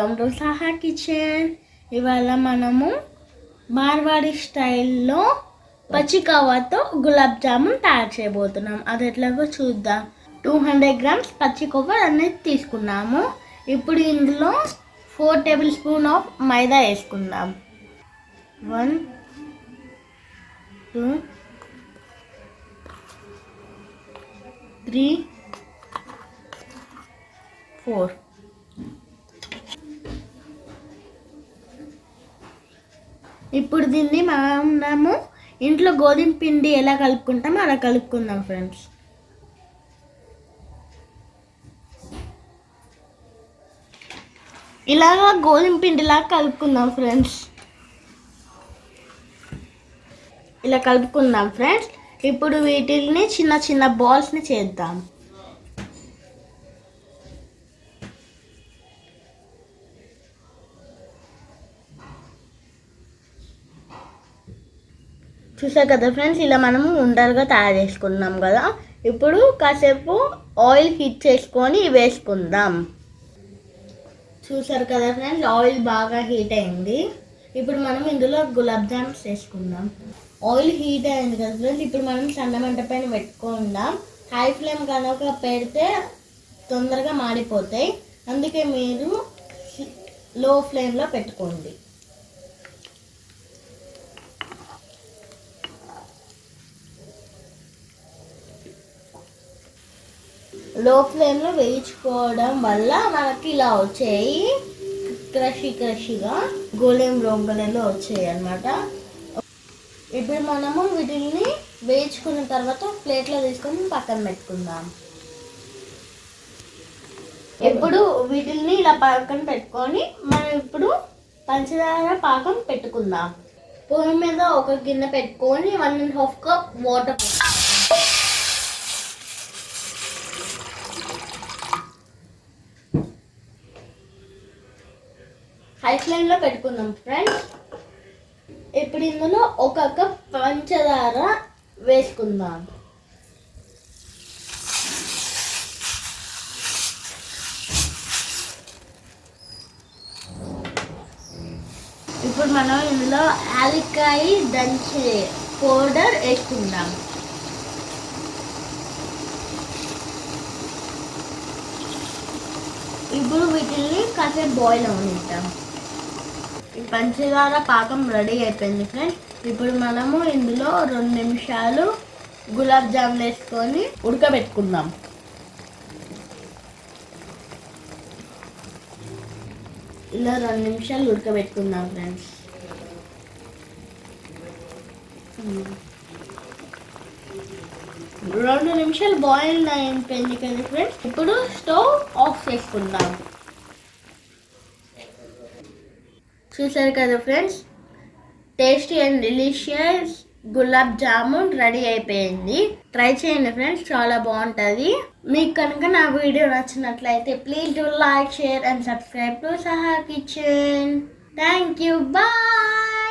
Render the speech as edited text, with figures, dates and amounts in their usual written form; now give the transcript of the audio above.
Welcome to Saha kitchen. ఇవాళ మనము మార్వాడి స్టైల్లో పచ్చికవ్వతో గులాబ్ జామున్ తయారు చేయబోతున్నాం. అది ఎట్లాగో చూద్దాం. 200 గ్రామ్స్ పచ్చికవ్వ అనేది తీసుకున్నాము. ఇప్పుడు ఇందులో 4 టేబుల్ స్పూన్ ఆఫ్ మైదా వేసుకుందాం. 1 2 3 4. ఇప్పుడు దీన్ని మనము ఇంట్లో గోధుమ పిండి ఎలా కలుపుకుంటామో అలా కలుపుకుందాం ఫ్రెండ్స్. ఇలాగా గోధుమ పిండిలాగా కలుపుకుందాం ఫ్రెండ్స్. ఇలా కలుపుకుందాం ఫ్రెండ్స్. ఇప్పుడు వీటిని చిన్న చిన్న బాల్స్ని చేద్దాం. చూసారు కదా ఫ్రెండ్స్, ఇలా మనము ఉండలుగా తయారు చేసుకున్నాం కదా. ఇప్పుడు కాసేపు ఆయిల్ హీట్ చేసుకొని వేసుకుందాం. చూసారు కదా ఫ్రెండ్స్, ఆయిల్ బాగా హీట్ అయింది. ఇప్పుడు మనం ఇందులో గులాబ్ జామ్స్ వేసుకుందాం. ఆయిల్ హీట్ అయింది కదా ఫ్రెండ్స్, ఇప్పుడు మనం సన్న మంట పైన పెట్టుకుందాం. హై ఫ్లేమ్ కనుక పెడితే తొందరగా మాడిపోతాయి, అందుకే మీరు లో ఫ్లేమ్లో పెట్టుకోండి. లో ఫ్లేమ్లో వేయించుకోవడం వల్ల మనకి ఇలా వచ్చాయి, క్రషీగా గోల్డెన్ బ్రౌన్ కలర్లో వచ్చాయి అన్నమాట. ఇప్పుడు మనము వీటిని వేయించుకున్న తర్వాత ప్లేట్లో తీసుకొని పక్కన పెట్టుకుందాం. ఇప్పుడు వీటిని ఇలా పక్కన పెట్టుకొని మనం ఇప్పుడు పంచదార పాకం పెట్టుకుందాం. పొయ్యి మీద ఒక గిన్నె పెట్టుకొని 1.5 కప్ వాటర్ హై ఫ్లేమ్లో పెట్టుకుందాం ఫ్రెండ్స్. ఇప్పుడు ఇందులో 1 కప్ పంచదార వేసుకుందాం. ఇప్పుడు మనం ఇందులో యాలక్కాయ దంచే పౌడర్ వేసుకుందాం. ఇప్పుడు వీటిని కాసేపు బాయిల్ అవనిద్దాం. ఈ పంచదార పాకం రెడీ అయిపోయింది ఫ్రెండ్స్. ఇప్పుడు మనము ఇందులో 2 నిమిషాలు గులాబ్ జామున్ వేసుకొని ఉడకబెట్టుకుందాం. ఇలా 2 నిమిషాలు ఉడకబెట్టుకుందాం ఫ్రెండ్స్. 2 నిమిషాలు బాయిల్ అయిపోయింది కదా ఫ్రెండ్స్. ఇప్పుడు స్టవ్ ఆఫ్ చేసుకుందాం. చూసారు కదా friends, tasty and delicious gulab jamun ready అయిపోయింది. ట్రై చేయండి ఫ్రెండ్స్, చాలా బాగుంటుంది. మీకు కనుక నా వీడియో నచ్చినట్లయితే please do like, share and subscribe to Saha kitchen. Thank you, bye.